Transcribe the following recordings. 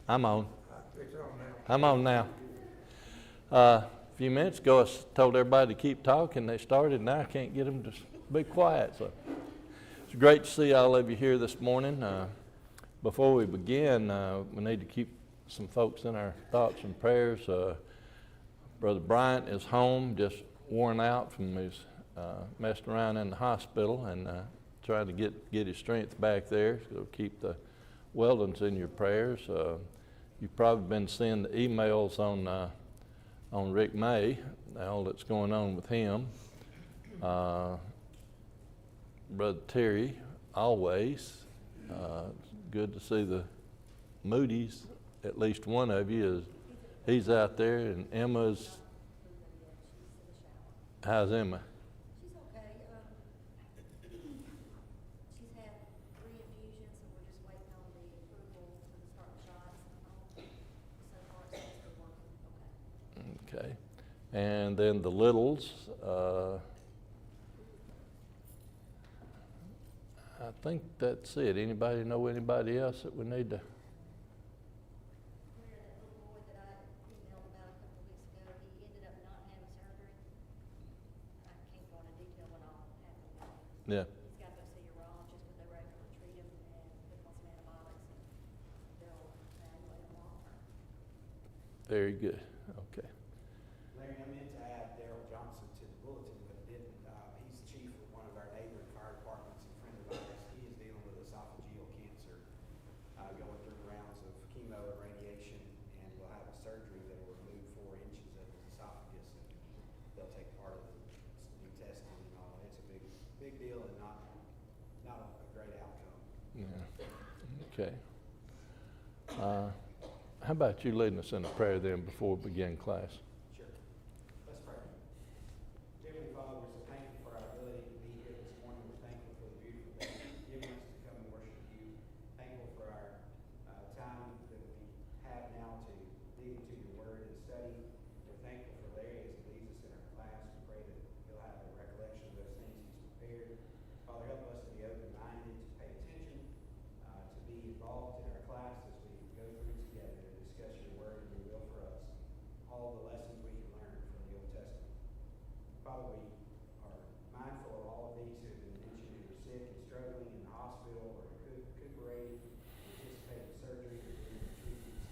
I'm on. It's on now. I'm on now. A few minutes ago, I told everybody to keep talking. They started. Now I can't get them to be quiet. So it's great to see all of you here this morning. Before we begin, we need to keep some folks in our thoughts and prayers. Brother Bryant is home, just worn out from his messing around in the hospital and trying to get his strength back there. So keep the Weldons in your prayers. You've probably been seeing the emails on Rick May, all that's going on with him. Brother Terry, always. It's good to see the Moody's, at least one of you, he's out there, and Emma's, how's Emma? She's okay. She's had 3 infusions, and we're just waiting on the approval to start the shots. So far, it seems to be working okay. Okay. And then the littles, I think that's it. Anybody know anybody else that we need to? Where that little boy that I emailed about a couple of weeks ago, he ended up not having surgery. I can't go into detail what all happened. Yeah. He's got to go see a urologist, but they were able to treat him and put him on some antibiotics, and they'll evaluate him long term. Very good. Okay. Larry, I meant to add Daryl Johnson to the bulletin, but didn't. He's chief of one of our neighboring fire departments, a friend of ours. He is dealing with esophageal cancer, going through rounds of chemo and radiation, and will have a surgery that will remove 4 inches of his esophagus, and they'll take part of the new testing and all. It's a big deal, and not a great outcome. Yeah. Okay. How about you leading us in a prayer then before we begin class? Sure. Let's pray. Heavenly Father, we're so thankful for our ability to be here this morning. We're thankful for the beautiful day you've given us to come and worship you. Thankful for our time that we have now to dig into your word and study. We're thankful for Larry as he leads us in our class. We pray that he'll have a recollection of those things he's prepared. Father, help us to be open-minded, to pay attention, to be involved in our class as we go through together and discuss your word and your will for us. All the lessons we can learn from the Old Testament. Father, we are mindful of all of these who have been mentioned who are sick and struggling in the hospital or recuperating, anticipating surgery or doing treatments.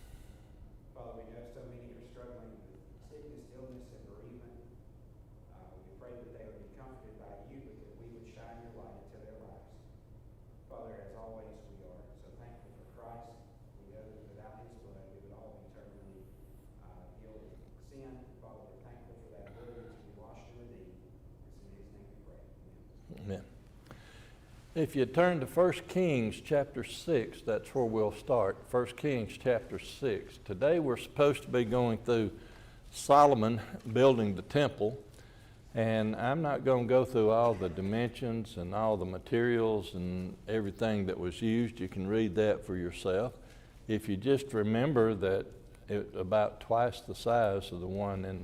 Father, we know so many are struggling with sickness, illness, and bereavement. We pray that they would be comforted by you, but that we would shine your light into their lives. Father, as always, we are so thankful for Christ. We know that without his blood, we would all be eternally guilty of sin. Father, we're thankful for that ability to be washed and redeemed. It's in his name we pray. Amen. Amen. If you turn to 1 Kings chapter 6, that's where we'll start. 1 Kings chapter 6. Today we're supposed to be going through Solomon building the temple. And I'm not going to go through all the dimensions and all the materials and everything that was used. You can read that for yourself. If you just remember that it's about twice the size of the one in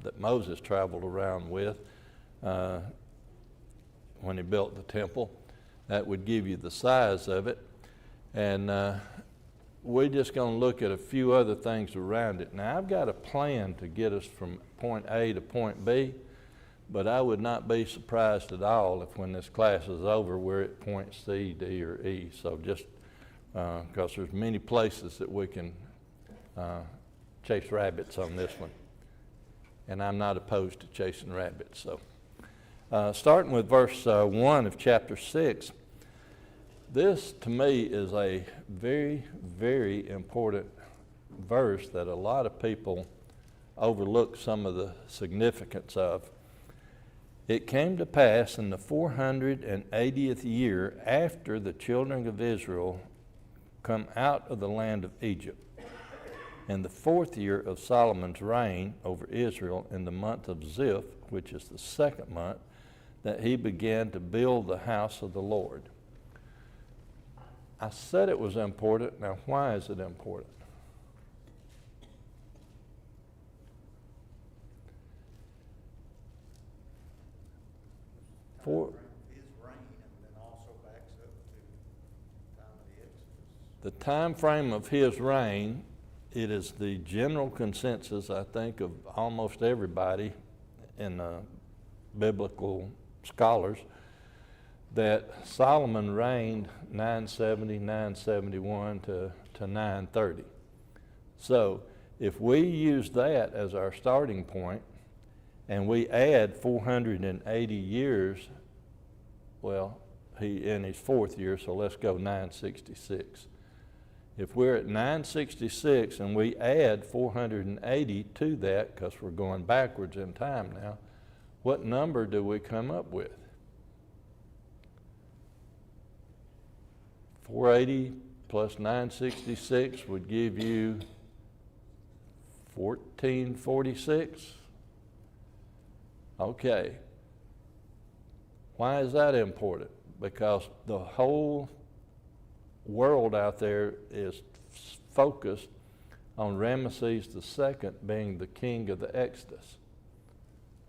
that Moses traveled around with when he built the temple, that would give you the size of it. And we're just going to look at a few other things around it. Now, I've got a plan to get us from point A to point B, but I would not be surprised at all if when this class is over, we're at point C, D, or E. So just because there's many places that we can chase rabbits on this one. And I'm not opposed to chasing rabbits. So starting with verse 1 of chapter 6, this, to me, is a very, very important verse that a lot of people overlook some of the significance of. It came to pass in the 480th year after the children of Israel come out of the land of Egypt, in the 4th year of Solomon's reign over Israel, in the month of Ziph, which is the 2nd month, that he began to build the house of the Lord. I said it was important. Now, why is it important? For his reign, and then also backs up to the time of the Exodus. the time frame of his reign, it is the general consensus, I think, of almost everybody in biblical scholars, that Solomon reigned 970, 971 to 930. So if we use that as our starting point and we add 480 years, well, he in his fourth year, so let's go 966. If we're at 966 and we add 480 to that, because we're going backwards in time now, what number do we come up with? 480 plus 966 would give you 1446. Okay. Why is that important? Because the whole world out there is focused on Ramesses II being the king of the Exodus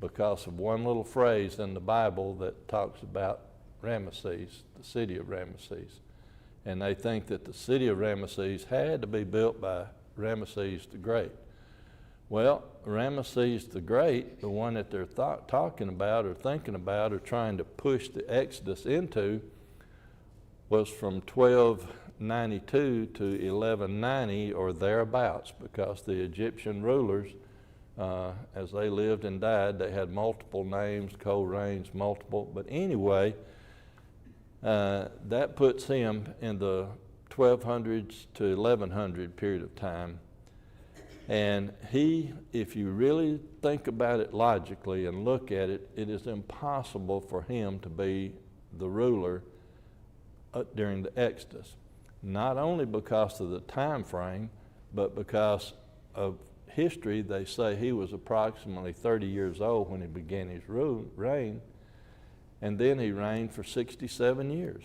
because of one little phrase in the Bible that talks about Ramesses, the city of Ramesses. And they think that the city of Ramesses had to be built by Ramesses the Great. Well, Ramesses the Great, the one that they're talking about or thinking about or trying to push the Exodus into, was from 1292 to 1190 or thereabouts, because the Egyptian rulers, as they lived and died, they had multiple names, cold reigns, multiple. But anyway, that puts him in the 1200s to 1100 period of time. And he, if you really think about it logically and look at it, it is impossible for him to be the ruler during the Exodus. Not only because of the time frame, but because of history. They say he was approximately 30 years old when he began his reign, and then he reigned for 67 years.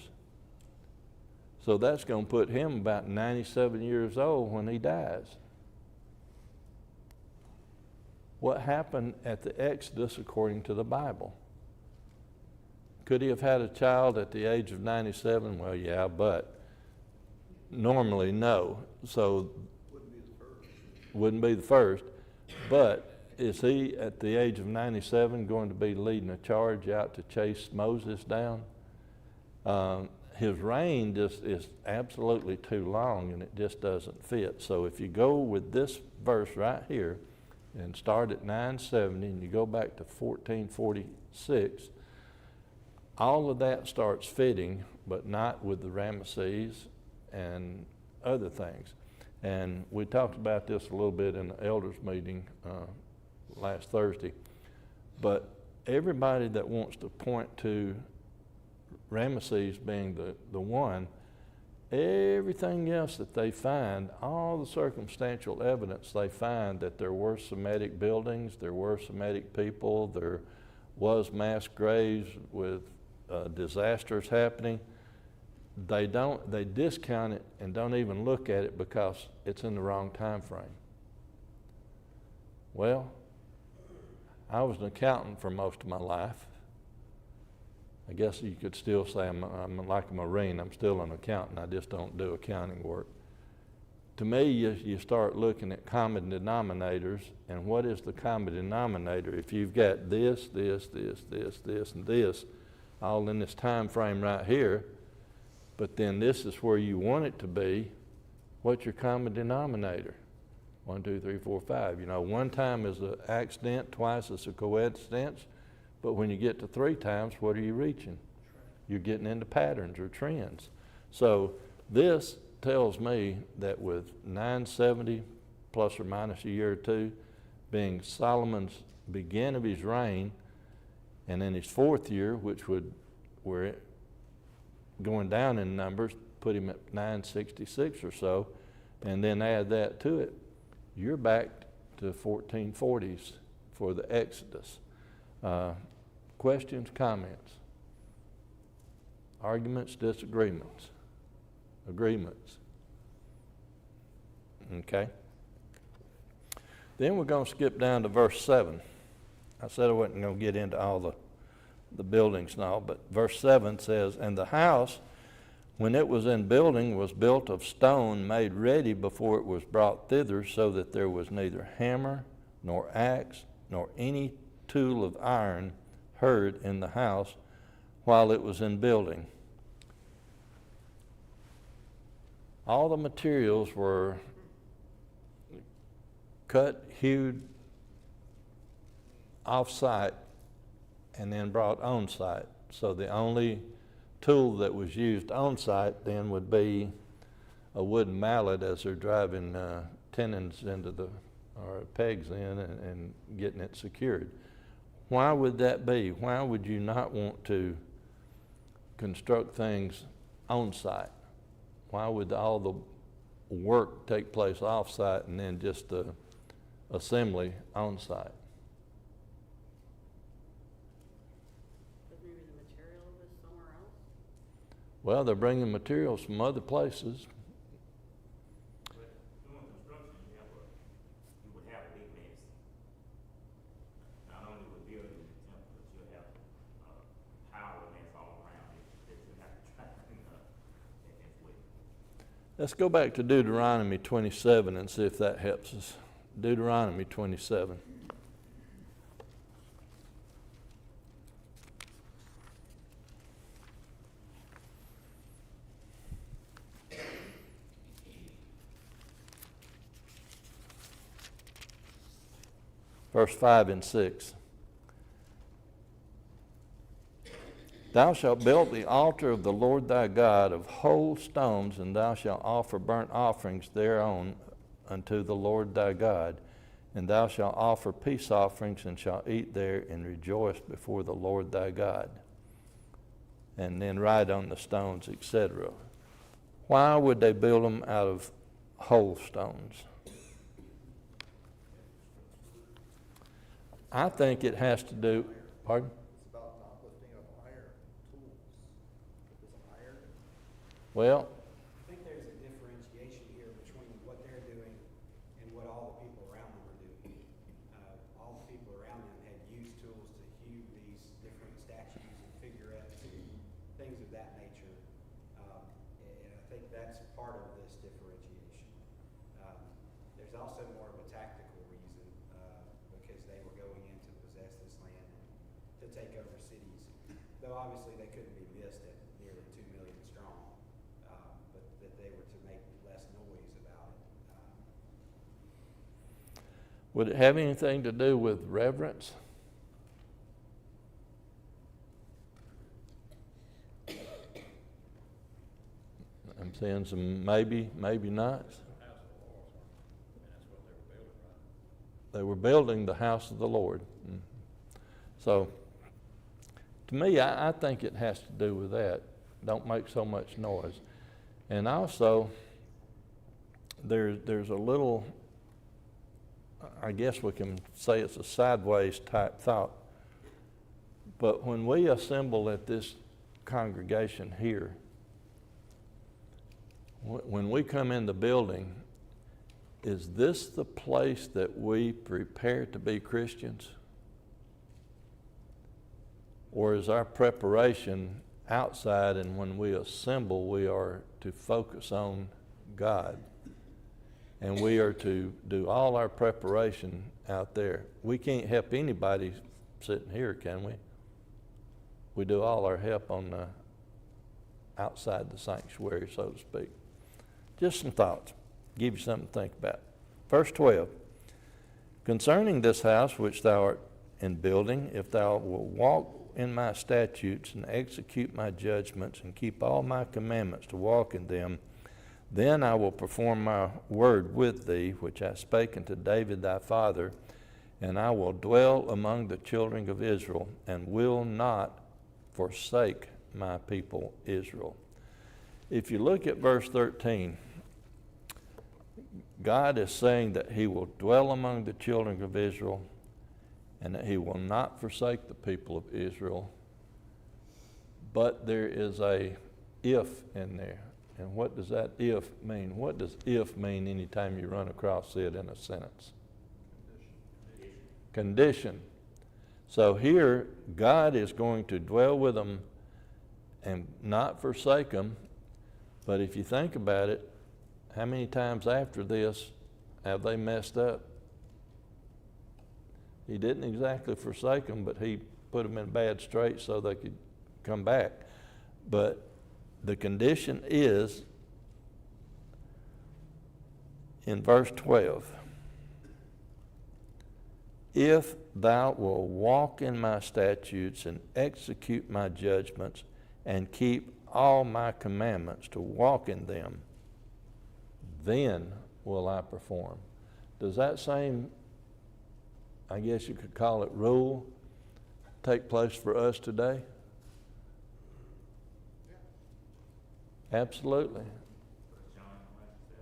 So that's going to put him about 97 years old when he dies. What happened at the Exodus according to the Bible? Could he have had a child at the age of 97? Well, yeah, but normally no. So wouldn't be the first. But is he at the age of 97 going to be leading a charge out to chase Moses down? His reign just is absolutely too long, and it just doesn't fit. So if you go with this verse right here and start at 970 and you go back to 1446, all of that starts fitting, but not with the Ramesses and other things. And we talked about this a little bit in the elders meeting last Thursday. But everybody that wants to point to Ramesses being the one, everything else that they find, all the circumstantial evidence they find that there were Semitic buildings, there were Semitic people, there was mass graves with disasters happening, they discount it and don't even look at it because it's in the wrong time frame. Well, I was an accountant for most of my life. I guess you could still say I'm like a Marine. I'm still an accountant. I just don't do accounting work. To me, you start looking at common denominators, and what is the common denominator? If you've got this, this, this, this, this, and this, all in this time frame right here, but then this is where you want it to be, what's your common denominator? 1, 2, 3, 4, 5. You know, one time is an accident, twice is a coincidence. But when you get to 3 times, what are you reaching? You're getting into patterns or trends. So this tells me that with 970 plus or minus a year or two being Solomon's beginning of his reign, and in his 4th year, which we're going down in numbers, put him at 966 or so, and then add that to it, you're back to 1440s for the Exodus. Questions, comments, arguments, disagreements, agreements. Okay. Then we're going to skip down to verse 7. I said I wasn't going to get into all the buildings and all, but verse 7 says, "And the house when it was in building, was built of stone made ready before it was brought thither, so that there was neither hammer, nor axe, nor any tool of iron heard in the house while it was in building. All the materials were cut, hewed off-site, and then brought on-site. So the only tool that was used on-site then would be a wooden mallet as they're driving tenons into the, or pegs in and getting it secured. Why would that be? Why would you not want to construct things on-site? Why would all the work take place off-site and then just the assembly on-site? Maybe the material is somewhere else? Well, they're bringing materials from other places. But doing construction, you would have a big mess. Not only with building the temple, but you'll have power mess all around it that you have to try to clean up as well. Let's go back to Deuteronomy 27 and see if that helps us. Deuteronomy 27. Verse 5 and 6. Thou shalt build the altar of the Lord thy God of whole stones, and thou shalt offer burnt offerings thereon unto the Lord thy God. And thou shalt offer peace offerings, and shalt eat there and rejoice before the Lord thy God. And then write on the stones, etc. Why would they build them out of whole stones? I think it has to do, pardon? It's about not lifting up iron tools. Is iron? Well, I think there's a differentiation here between what they're doing and what all the people around them are doing. All the people around them had used tools to hew these different statues and figurettes and things of that nature. And I think that's part of this differentiation. There's also more of a tactical reason, because they were going in to possess this land and to take over cities. Though obviously they couldn't be missed at nearly 2 million strong, but that they were to make less noise about it. would it have anything to do with reverence? I'm saying some maybe, maybe not. They were building the house of the Lord. So, to me, I think it has to do with that. Don't make so much noise. And also, there's a little, I guess we can say it's a sideways type thought. But when we assemble at this congregation here, when we come in the building, is this the place that we prepare to be Christians? Or is our preparation outside, and when we assemble, we are to focus on God? And we are to do all our preparation out there. We can't help anybody sitting here, can we? We do all our help on the outside the sanctuary, so to speak. Just some thoughts. Give you something to think about. Verse 12. Concerning this house which thou art in building, if thou wilt walk in my statutes and execute my judgments and keep all my commandments to walk in them, then I will perform my word with thee, which I spake unto David thy father, and I will dwell among the children of Israel, and will not forsake my people Israel. If you look at verse 13, God is saying that he will dwell among the children of Israel and that he will not forsake the people of Israel. But there is a if in there. And what does that if mean? What does if mean anytime you run across it in a sentence? Condition. So here, God is going to dwell with them and not forsake them, But if you think about it, how many times after this have they messed up? He didn't exactly forsake them, but he put them in bad straits so they could come back. But the condition is in verse 12. If thou wilt walk in my statutes and execute my judgments and keep all my commandments to walk in them, then will I perform. Does that same, I guess you could call it, rule take place for us today? Absolutely. What John said.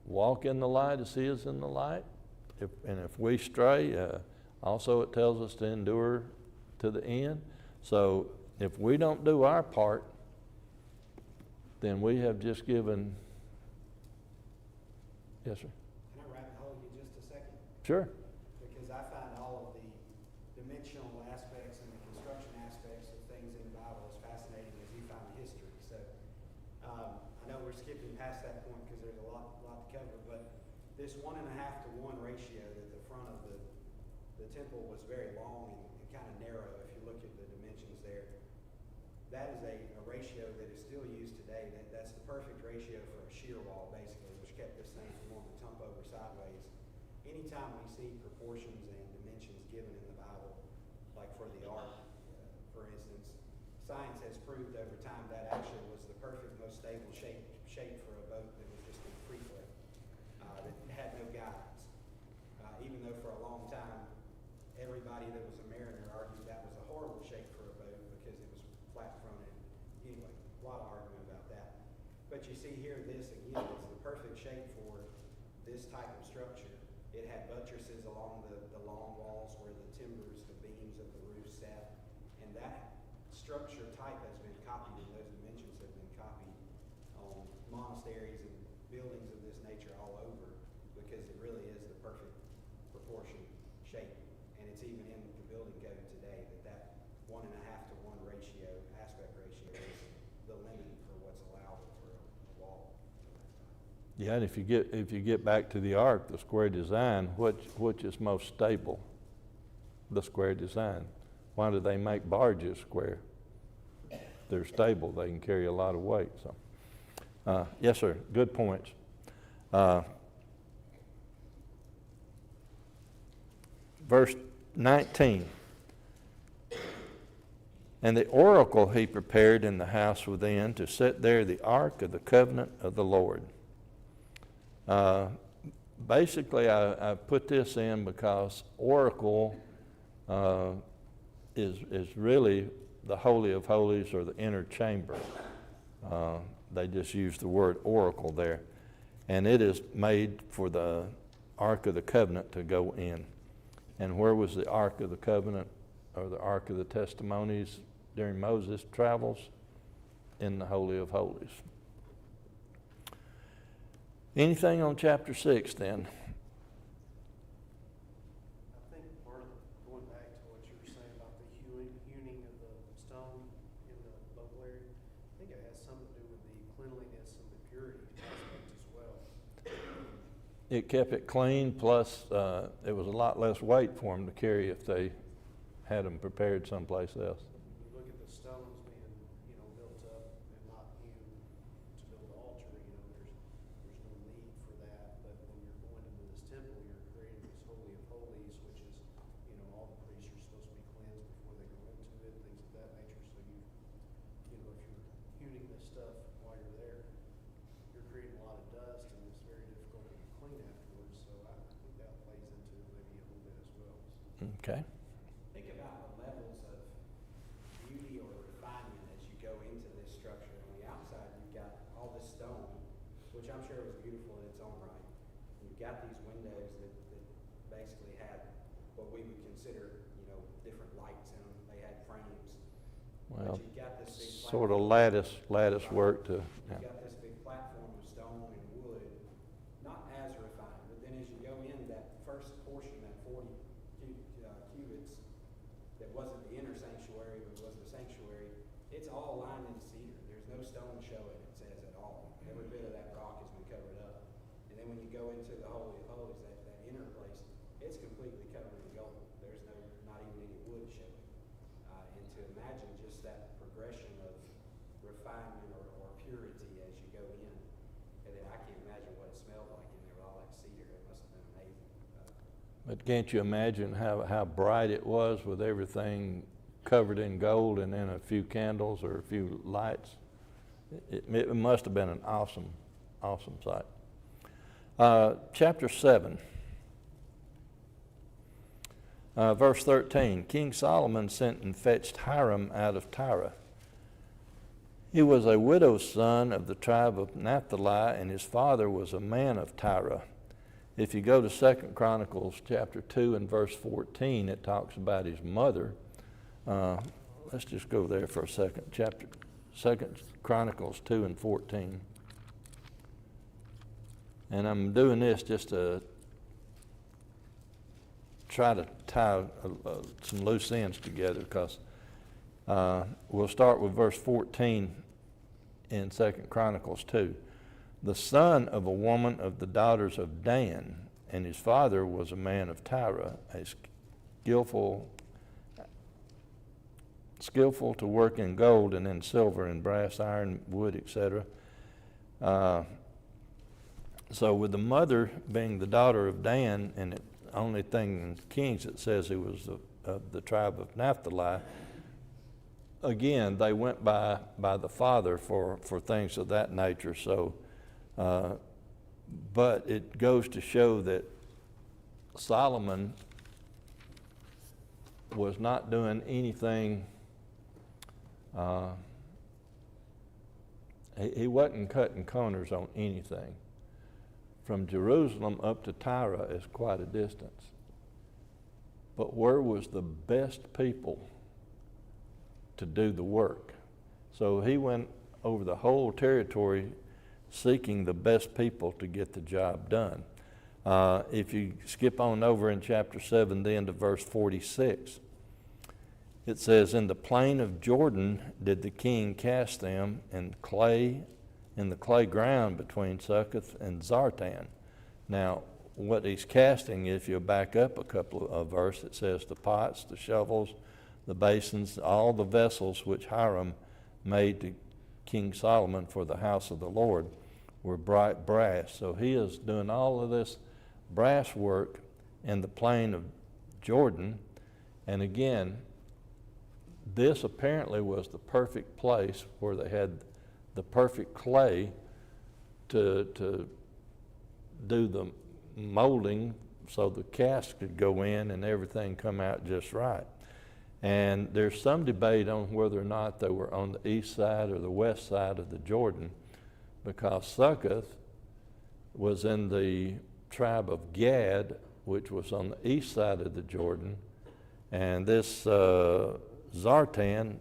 Walk in the light as he is in the light. And if we stray, also it tells us to endure to the end. So if we don't do our part, then we have just given. Yes, sir. Can I rabbit hole you just a second? Sure. Because I find all of the dimensional aspects and the construction aspects of things in the Bible as fascinating as you find the history. So I know we're skipping past that point because there's a lot to cover, but this 1.5 to 1 ratio that the front of the temple was very long and kind of narrow if you look at the dimensions there. That is a ratio that is still used today. That's the perfect ratio for a shear wall, basically, which kept this thing from wanting to tump over sideways. Anytime we see proportions and dimensions given in the Bible, like for the ark, for instance, science has proved over time that actually was the perfect, most stable shape for a boat that was just in a free flow, that had no guidance. Even though for a long time, everybody that was a mariner argued that was a horrible shape for a boat because it was flat-fronted. Anyway, a lot of argument about that. But you see here, this again is the perfect shape for this type of structure. It had buttresses along the long walls where the timbers, the beams of the roof sat. And that structure type has been copied, and those dimensions have been copied on monasteries and buildings of this nature all over, because it really is the perfect proportion shape. And it's even in the building code today that 1.5 to 1 ratio, aspect ratio, is the limit for what's allowable for a wall. Yeah, and if you get back to the ark, the square design, which is most stable? The square design. Why do they make barges square? They're stable. They can carry a lot of weight. So, yes, sir. Good points. Verse 19. And the oracle he prepared in the house within to set there the ark of the covenant of the Lord. Basically, I put this in because oracle is really the Holy of Holies or the inner chamber. They just use the word oracle there. And it is made for the Ark of the Covenant to go in. And where was the Ark of the Covenant or the Ark of the Testimonies during Moses' travels? In the Holy of Holies. Anything on chapter 6 then? I think part of, going back to what you were saying about the hewing of the stone in the local area, I think it has something to do with the cleanliness and the purity aspect as well. It kept it clean, plus it was a lot less weight for them to carry if they had them prepared someplace else. When you look at the stones being, built up and not hewn to build the altar, there's no need for that. But when you're going into this temple, you're creating this Holy of Holies, which is, all the priests are supposed to be cleansed before they go into it, things of that nature. So if you're hewing this stuff while you're there, you're creating a lot of dust, and it's very difficult to clean afterwards. So I think that plays into it maybe a little bit as well. Okay. Think about the levels of beauty or refinement as you go into this structure. On the outside, you've got all this stone, which I'm sure was beautiful in its own right. You've got these windows that basically had what we would consider, different lights in them. They had frames. Well, But you've got this big sort of platform. lattice work to. You've got this big platform of stone and wood, not as refined, but then as you go in, that first portion, that 40 cubits, that wasn't the inner sanctuary, but was the sanctuary, It's all lined in cedar. There's no stone showing, it says, at all. Every bit of that rock has been covered up. And then when you go into the Holy of Holies, that inner place, it's completely covered in gold. There's not even any wood showing. And to imagine just that progression of refinement or purity as you go in, and then I can't imagine what it smelled like in there with all that cedar. It must have been amazing. But can't you imagine how bright it was with everything covered in gold and then a few candles or a few lights? It must have been an awesome sight. Chapter 7, verse 13. King Solomon sent and fetched Hiram out of Tyre. He was a widow's son of the tribe of Naphtali, and his father was a man of Tyre. If you go to 2 Chronicles chapter 2 and verse 14, it talks about his mother. Let's just go there for a second. 2 Chronicles 2 and 14. And I'm doing this just to try to tie some loose ends together, because we'll start with verse 14 in 2 Chronicles 2. The son of a woman of the daughters of Dan, and his father was a man of Tyre, a skillful to work in gold and in silver and brass, iron, wood, etc. So with the mother being the daughter of Dan, and the only thing in Kings it says he was of the tribe of Naphtali, again, they went by the father for things of that nature. So, but it goes to show that Solomon was not doing anything. He wasn't cutting corners on anything. From Jerusalem up to Tyre is quite a distance. But where was the best people to do the work? So he went over the whole territory seeking the best people to get the job done. If you skip on over in chapter 7 then to verse 46, it says, in the plain of Jordan did the king cast them in the clay ground between Succoth and Zartan. Now, what he's casting, if you back up a couple of verses, it says the pots, the shovels, the basins, all the vessels which Hiram made to King Solomon for the house of the Lord were bright brass. So he is doing all of this brass work in the plain of Jordan. And again, this apparently was the perfect place where they had the perfect clay to do the molding so the cast could go in and everything come out just right. And there's some debate on whether or not they were on the east side or the west side of the Jordan, because Succoth was in the tribe of Gad, which was on the east side of the Jordan, and this Zartan,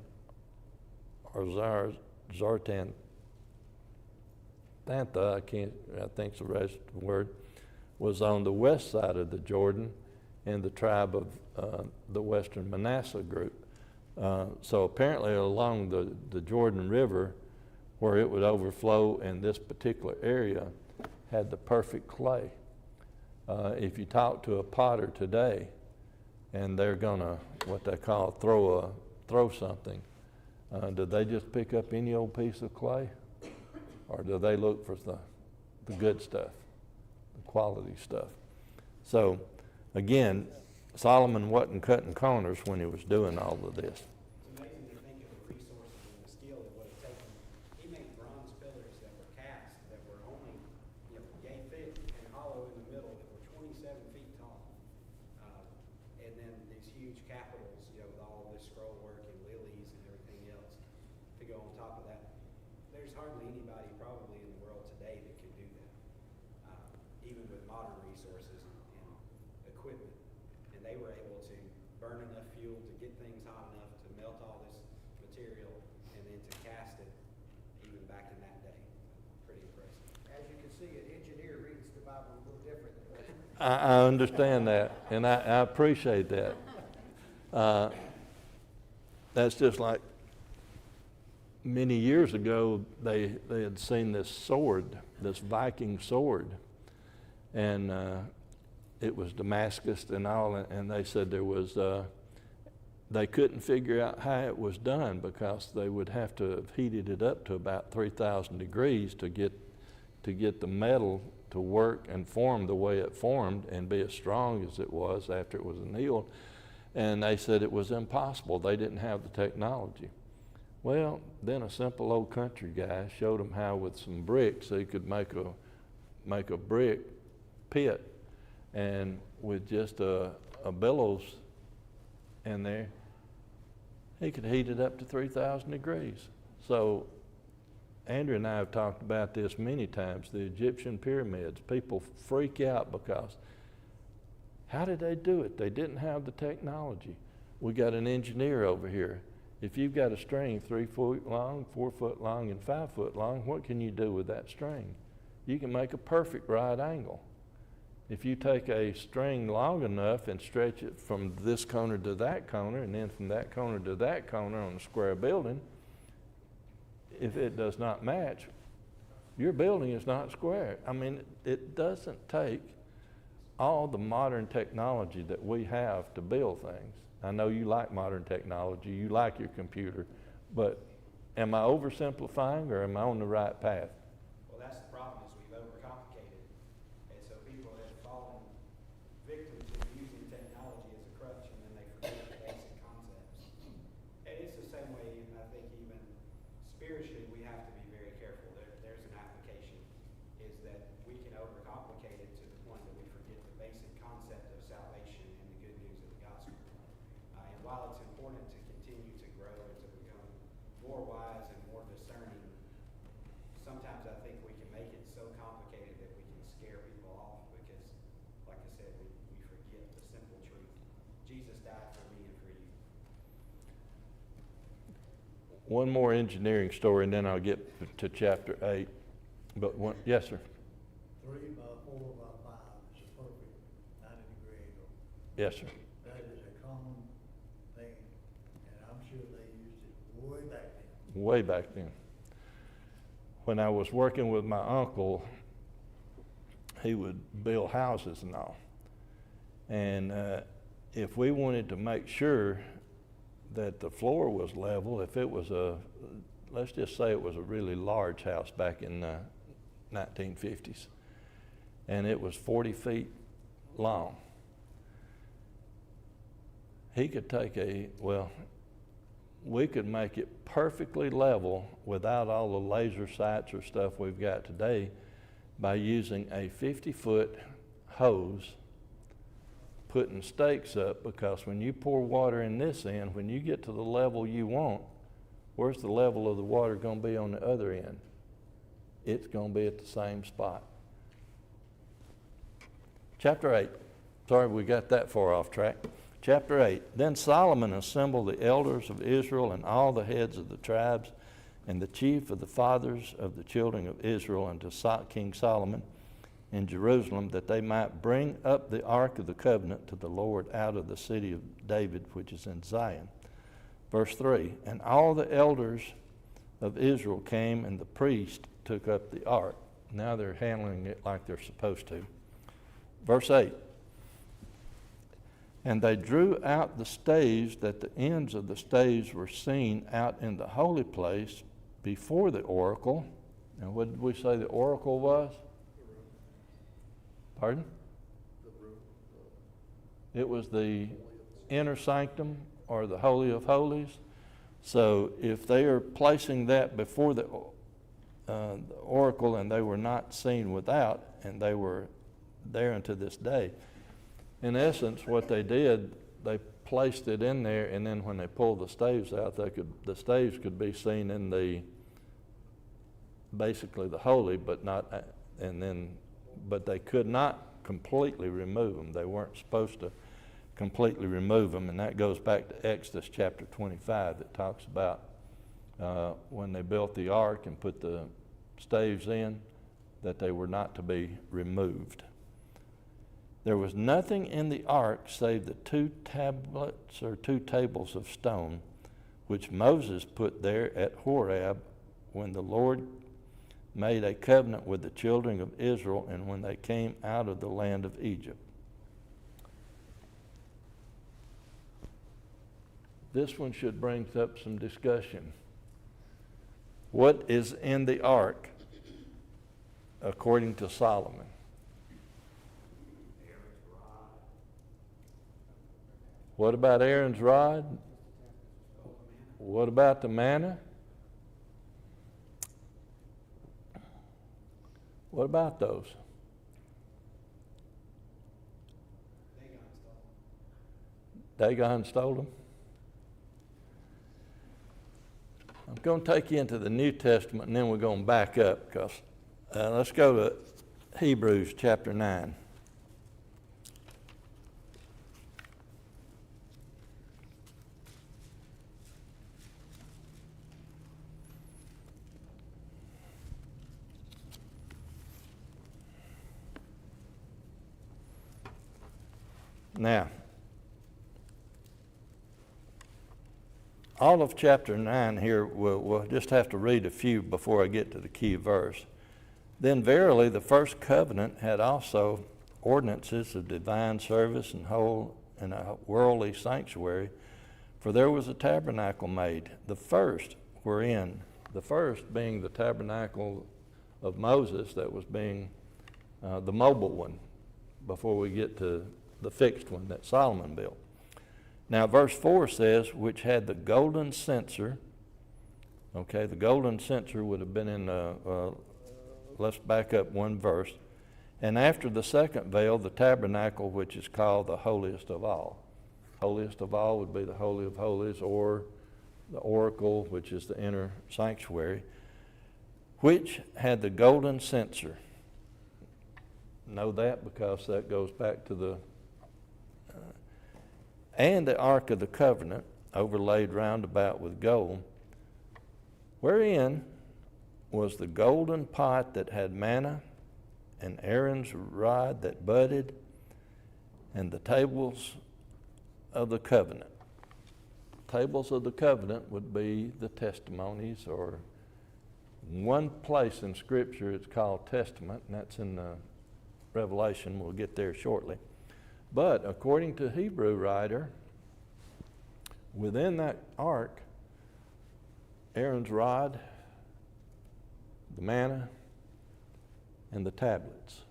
or Zartan Thantha, I think's the rest of the word, was on the west side of the Jordan in the tribe of the Western Manasseh group. So apparently along the Jordan River, where it would overflow in this particular area, had the perfect clay. If you talk to a potter today, and they're gonna, what they call throw something, do they just pick up any old piece of clay? Or do they look for the good stuff, the quality stuff? So, again, Solomon wasn't cutting corners when he was doing all of this. It's amazing to think of the resources and the skill that would have taken. He made bronze pillars that were cast, that were only, yay thick and hollow in the middle, that were 27 feet tall. And then these huge capitals, with all of this scroll work and lilies and everything else to go on top of that. There's hardly anybody probably in the world today that could do that, even with modern resources and equipment. And they were able to burn enough fuel to get things hot enough to melt all this material and then to cast it even back in that day. Pretty impressive. As you can see, an engineer reads the Bible a little different than most. I understand that, and I appreciate that. That's just like many years ago, they had seen this sword, this Viking sword, and it was Damascus and all, and they said there was, they couldn't figure out how it was done because they would have to have heated it up to about 3,000 degrees to get the metal to work and form the way it formed and be as strong as it was after it was annealed. And they said it was impossible. They didn't have the technology. Well, then a simple old country guy showed them how with some bricks he could make a brick pit, and with just a bellows in there, he could heat it up to 3,000 degrees. So Andrew and I have talked about this many times, the Egyptian pyramids. People freak out because how did they do it? They didn't have the technology. We got an engineer over here. If you've got a string 3 foot long, 4 foot long, and 5 foot long, what can you do with that string? You can make a perfect right angle. If you take a string long enough and stretch it from this corner to that corner, and then from that corner to that corner on a square building, if it does not match, your building is not square. I mean, it doesn't take all the modern technology that we have to build things. I know you like modern technology, you like your computer, but am I oversimplifying or am I on the right path? Well, that's the problem, is we've overcomplicated. And so people have fallen victim to using technology as a crutch, and then they forget the basic concepts. And it's the same way, I think, even spiritually, we have to be very careful. There's an application, is that we can overcomplicate it to the point that we forget the basic concept of salvation and the good news of the gospel. And while it's important to continue to grow and to become more wise and more discerning, sometimes I think we can make it so complicated that we can scare people off because, like I said, we forget the simple truth. Jesus died for me and for you. One more engineering story, and then I'll get to chapter 8. But one, yes, sir. 3 by 4 by 5 is a perfect 90-degree angle. Yes, sir. That is a common thing, and I'm sure they used it way back then. Way back then. When I was working with my uncle, he would build houses and all. And if we wanted to make sure that the floor was level, if it was let's just say it was a really large house back in the 1950s, and it was 40 feet long, he could take we could make it perfectly level without all the laser sights or stuff we've got today by using a 50-foot hose, putting stakes up, because when you pour water in this end, when you get to the level you want, where's the level of the water going to be on the other end? It's going to be at the same spot. Chapter 8. Sorry we got that far off track. Chapter 8. Then Solomon assembled the elders of Israel and all the heads of the tribes and the chief of the fathers of the children of Israel unto King Solomon in Jerusalem, that they might bring up the ark of the covenant to the Lord out of the city of David, which is in Zion. Verse 3. And all the elders of Israel came, and the priest took up the ark. Now they're handling it like they're supposed to. Verse 8. And they drew out the staves, that the ends of the staves were seen out in the holy place before the oracle. And what did we say the oracle was? Pardon? It was the inner sanctum, or the Holy of Holies. So if they are placing that before the oracle, and they were not seen without, and they were there unto this day, in essence, what they did, they placed it in there, and then when they pulled the staves out, the staves could be seen in basically the holy, but they could not completely remove them. They weren't supposed to completely remove them, and that goes back to Exodus chapter 25 that talks about when they built the ark and put the staves in, that they were not to be removed. There was nothing in the ark save the 2 tablets or 2 tables of stone, which Moses put there at Horeb when the Lord made a covenant with the children of Israel and when they came out of the land of Egypt. This one should bring up some discussion. What is in the ark according to Solomon? Aaron's rod. What about Aaron's rod? What about the manna? What about those? Dagon stole them? I'm going to take you into the New Testament and then we're going to back up because let's go to Hebrews chapter 9. Now, all of chapter 9 here, we'll just have to read a few before I get to the key verse. Then verily the first covenant had also ordinances of divine service and a worldly sanctuary, for there was a tabernacle made, the first being the tabernacle of Moses that was being the mobile one before we get to the fixed one that Solomon built. Now, verse 4 says, which had the golden censer. Okay, the golden censer would have been in, let's back up one verse. And after the second veil, the tabernacle, which is called the holiest of all. Holiest of all would be the Holy of Holies, or the oracle, which is the inner sanctuary, which had the golden censer. Know that because that goes back to the and the ark of the covenant, overlaid round about with gold, wherein was the golden pot that had manna, and Aaron's rod that budded, and the tables of the covenant. Tables of the covenant would be the testimonies, or one place in Scripture it's called testament, and that's in Revelation. We'll get there shortly. But according to Hebrew writer, within that ark, Aaron's rod, the manna, and the tablets.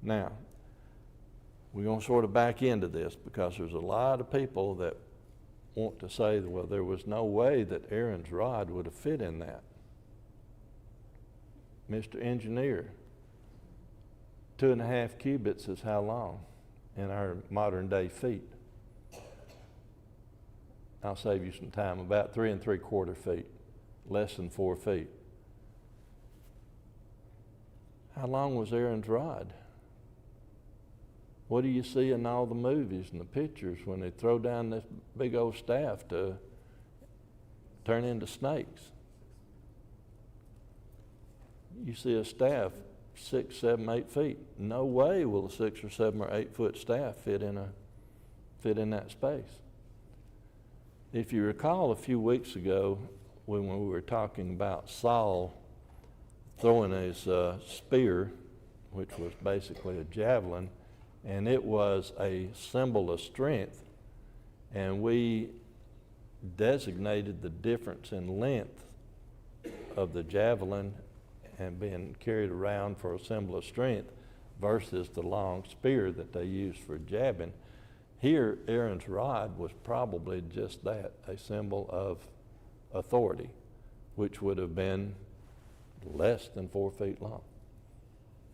Now, we're going to sort of back into this because there's a lot of people that want to say, well, there was no way that Aaron's rod would have fit in that. Mr. Engineer, 2.5 cubits is how long in our modern day feet? I'll save you some time, about 3 3/4 feet, less than 4 feet. How long was Aaron's rod? What do you see in all the movies and the pictures when they throw down this big old staff to turn into snakes? You see a staff 6, 7, 8 feet. No way will a 6 or 7 or 8 foot staff fit in that space. If you recall a few weeks ago when we were talking about Saul throwing his spear, which was basically a javelin, and it was a symbol of strength, and we designated the difference in length of the javelin and being carried around for a symbol of strength versus the long spear that they used for jabbing. Here, Aaron's rod was probably just that, a symbol of authority, which would have been less than 4 feet long.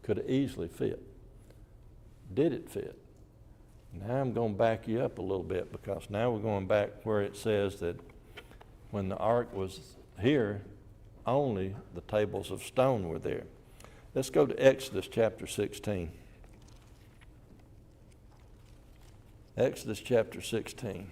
Could have easily fit. Did it fit? Now I'm going to back you up a little bit because now we're going back where it says that when the ark was here, only the tables of stone were there. Let's go to Exodus chapter 16. Exodus chapter 16.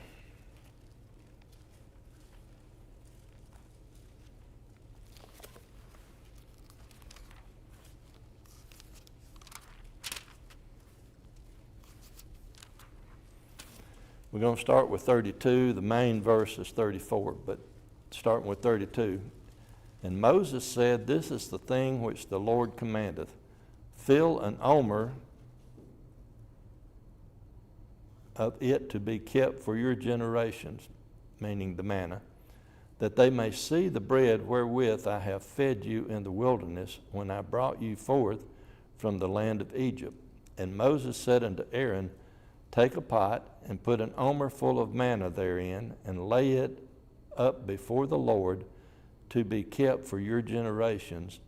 We're We're going to start with 32. The main verse is 34, but starting with 32. And Moses said, This is the thing which the Lord commandeth. Fill an omer of it to be kept for your generations, meaning the manna, that they may see the bread wherewith I have fed you in the wilderness when I brought you forth from the land of Egypt. And Moses said unto Aaron, Take a pot and put an omer full of manna therein, and lay it up before the Lord to be kept for your generations.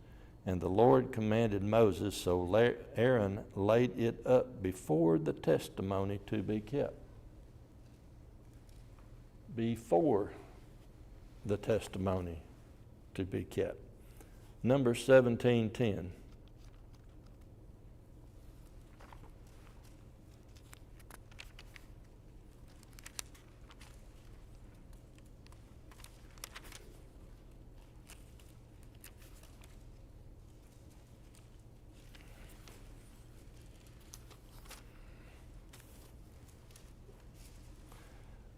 And the Lord commanded Moses, so Aaron laid it up before the testimony to be kept. Before the testimony to be kept. Numbers 17:10.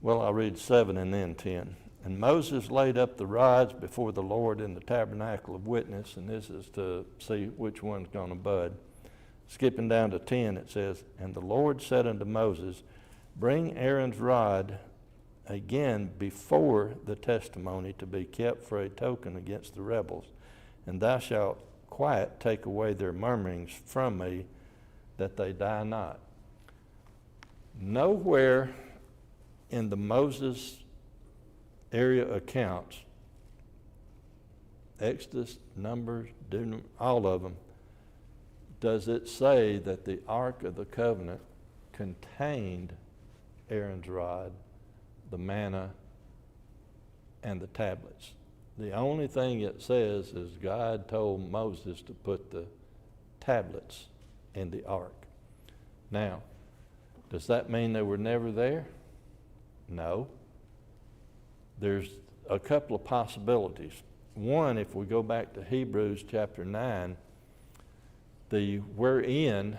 Well, I'll read 7 and then 10. And Moses laid up the rods before the Lord in the tabernacle of witness, and this is to see which one's going to bud. Skipping down to 10, it says, And the Lord said unto Moses, Bring Aaron's rod again before the testimony to be kept for a token against the rebels, and thou shalt quiet take away their murmurings from me, that they die not. Nowhere in the Moses area accounts, Exodus, Numbers, Deuteronomy, all of them, does it say that the Ark of the Covenant contained Aaron's rod, the manna, and the tablets. The only thing it says is God told Moses to put the tablets in the ark. Now, does that mean they were never there? No. There's a couple of possibilities. One, if we go back to Hebrews chapter 9, the wherein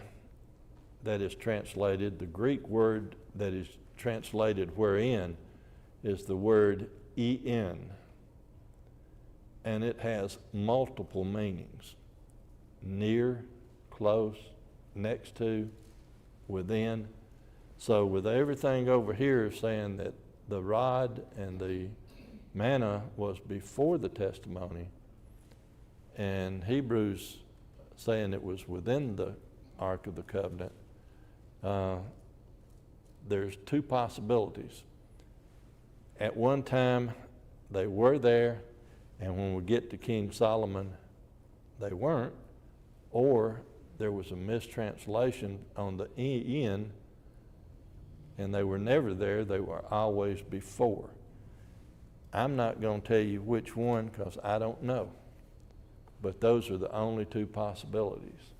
that is translated, the Greek word that is translated wherein is the word en. And it has multiple meanings. Near, close, next to, within. So with everything over here saying that the rod and the manna was before the testimony, and Hebrews saying it was within the Ark of the Covenant, there's two possibilities. At one time, they were there, and when we get to King Solomon, they weren't, or there was a mistranslation on the en, and they were never there, they were always before. I'm not going to tell you which one because I don't know, but those are the only two possibilities.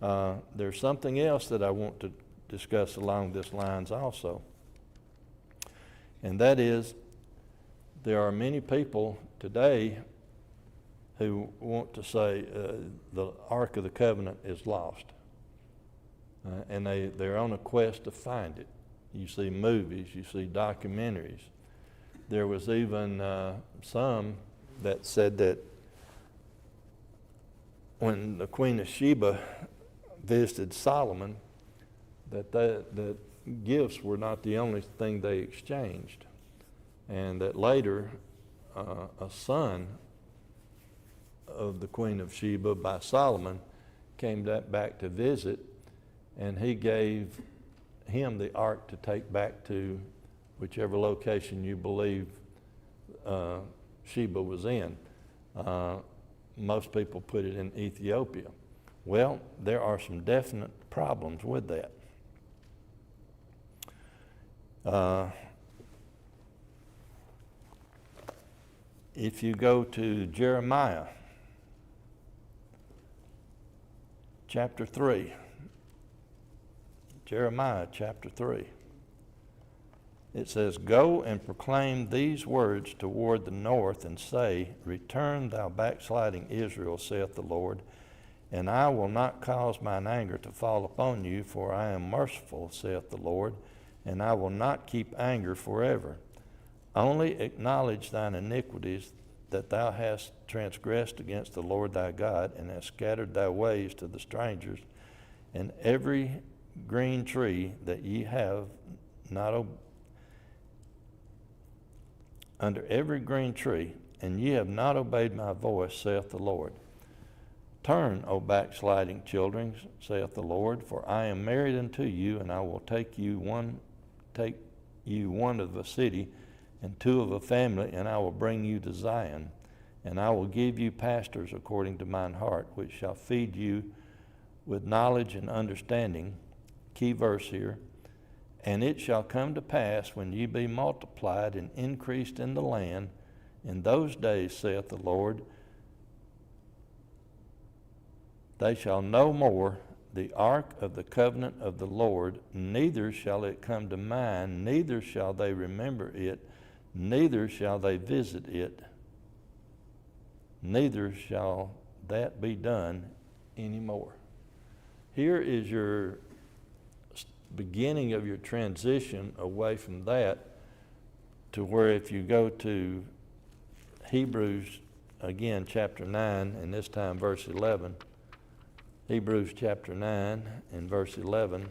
There's something else that I want to discuss along these lines also, and that is there are many people today who want to say the Ark of the Covenant is lost. And they're on a quest to find it. You see movies, you see documentaries. There was even some that said that when the Queen of Sheba visited Solomon, that gifts were not the only thing they exchanged, and that later a son of the Queen of Sheba by Solomon came back to visit, and he gave him the ark to take back to whichever location you believe Sheba was in. Most people put it in Ethiopia. Well, there are some definite problems with that. If you go to Jeremiah chapter 3, Jeremiah chapter 3. It says, Go and proclaim these words toward the north, and say, Return, thou backsliding Israel, saith the Lord, and I will not cause mine anger to fall upon you, for I am merciful, saith the Lord, and I will not keep anger forever. Only acknowledge thine iniquities, that thou hast transgressed against the Lord thy God, and hast scattered thy ways to the strangers, and every green tree that ye have not under every green tree, and ye have not obeyed my voice, saith the Lord. Turn, O backsliding children, saith the Lord, for I am married unto you, and I will take you one of a city, and two of a family, and I will bring you to Zion, and I will give you pastors according to mine heart, which shall feed you with knowledge and understanding. Key verse here. And it shall come to pass, when ye be multiplied and increased in the land, in those days, saith the Lord, they shall no more the ark of the covenant of the Lord, neither shall it come to mind, neither shall they remember it, neither shall they visit it, neither shall that be done anymore. Here is your beginning of your transition away from that to where, if you go to Hebrews, again, chapter 9, and this time verse 11, Hebrews chapter 9 and verse 11.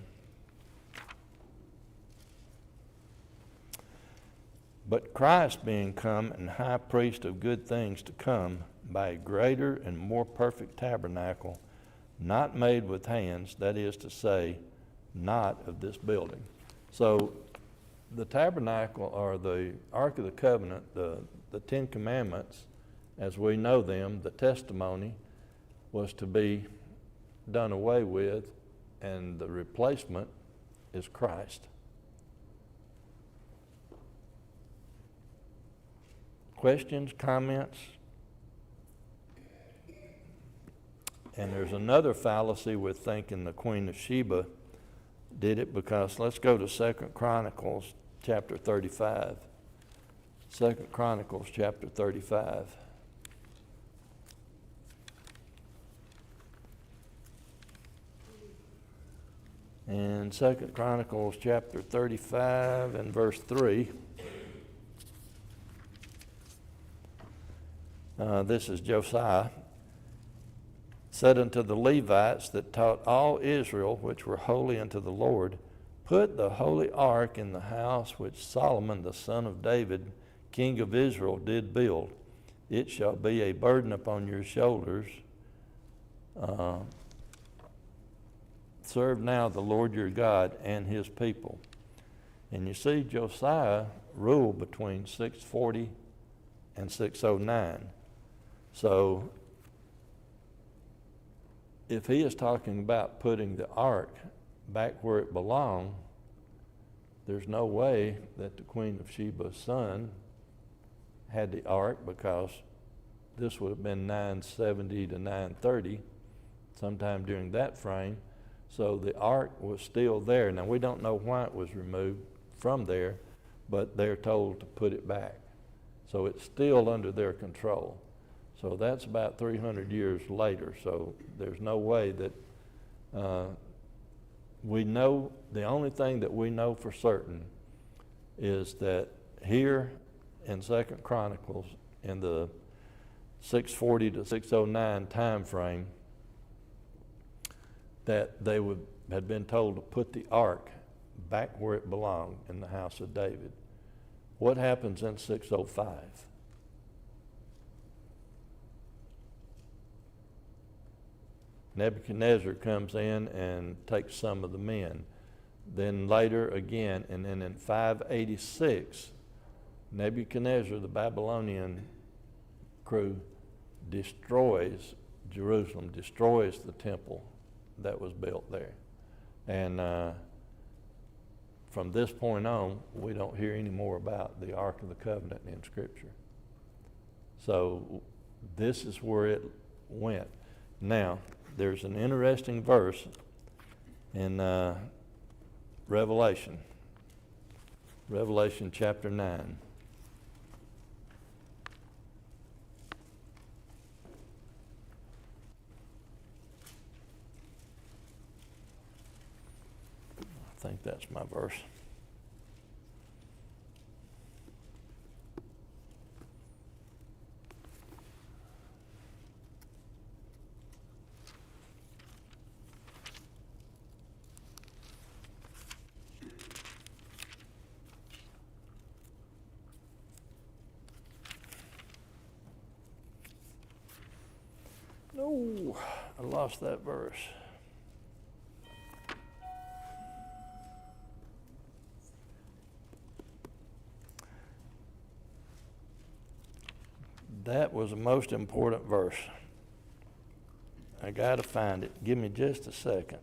But Christ being come and high priest of good things to come, by a greater and more perfect tabernacle, not made with hands, that is to say, not of this building. So the tabernacle, or the Ark of the Covenant, the Ten Commandments, as we know them, the testimony, was to be done away with, and the replacement is Christ. Questions, comments? And there's another fallacy with thinking the Queen of Sheba did it, because let's go to 2 Chronicles chapter 35. 2 Chronicles chapter 35. And 2 Chronicles chapter 35 and verse 3. This is Josiah. Said unto the Levites that taught all Israel, which were holy unto the Lord, put the holy ark in the house which Solomon the son of David, king of Israel, did build. It shall be a burden upon your shoulders. Serve now the Lord your God and his people. And you see, Josiah ruled between 640 and 609. So if he is talking about putting the ark back where it belonged, there's no way that the Queen of Sheba's son had the ark, because this would have been 970 to 930, sometime during that frame. So the ark was still there. Now, we don't know why it was removed from there, but they're told to put it back. So it's still under their control. So that's about 300 years later. So there's no way that we know. The only thing that we know for certain is that here in 2 Chronicles, in the 640 to 609 time frame, that they had been told to put the ark back where it belonged, in the house of David. What happens in 605? Nebuchadnezzar comes in and takes some of the men. Then later again, and then in 586, Nebuchadnezzar, the Babylonian crew, destroys Jerusalem, destroys the temple that was built there. And from this point on, we don't hear any more about the Ark of the Covenant in Scripture. So this is where it went. Now, there's an interesting verse in Revelation chapter 9. I think that's my verse. Ooh, I lost that verse. That was the most important verse. I got to find it. Give me just a second.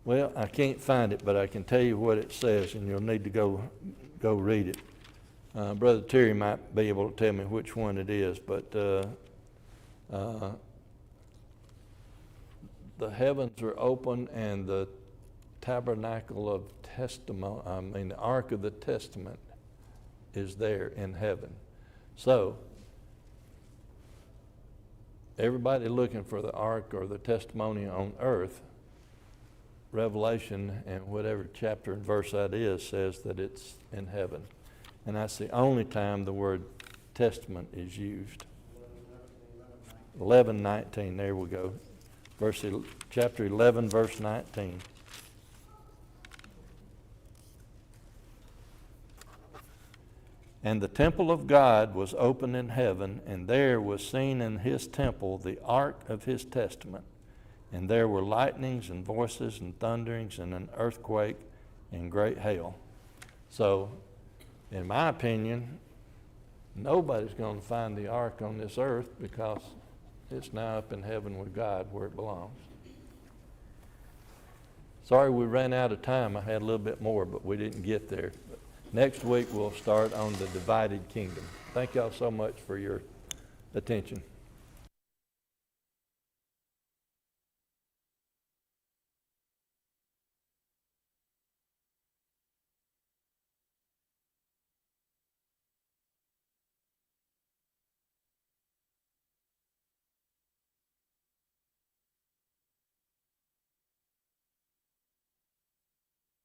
Well, I can't find it, but I can tell you what it says, and you'll need to go read it. Brother Terry might be able to tell me which one it is, but the heavens are open and the tabernacle of testimony, the Ark of the Testament is there in heaven. So, everybody looking for the Ark or the testimony on earth, Revelation and whatever chapter and verse that is says that it's in heaven. And that's the only time the word testament is used. 11:19, there we go. Chapter 11, verse 19. And the temple of God was open in heaven, and there was seen in his temple the ark of his testament. And there were lightnings and voices and thunderings and an earthquake and great hail. So, in my opinion, nobody's going to find the ark on this earth because it's now up in heaven with God where it belongs. Sorry we ran out of time. I had a little bit more, but we didn't get there. Next week we'll start on the divided kingdom. Thank y'all so much for your attention.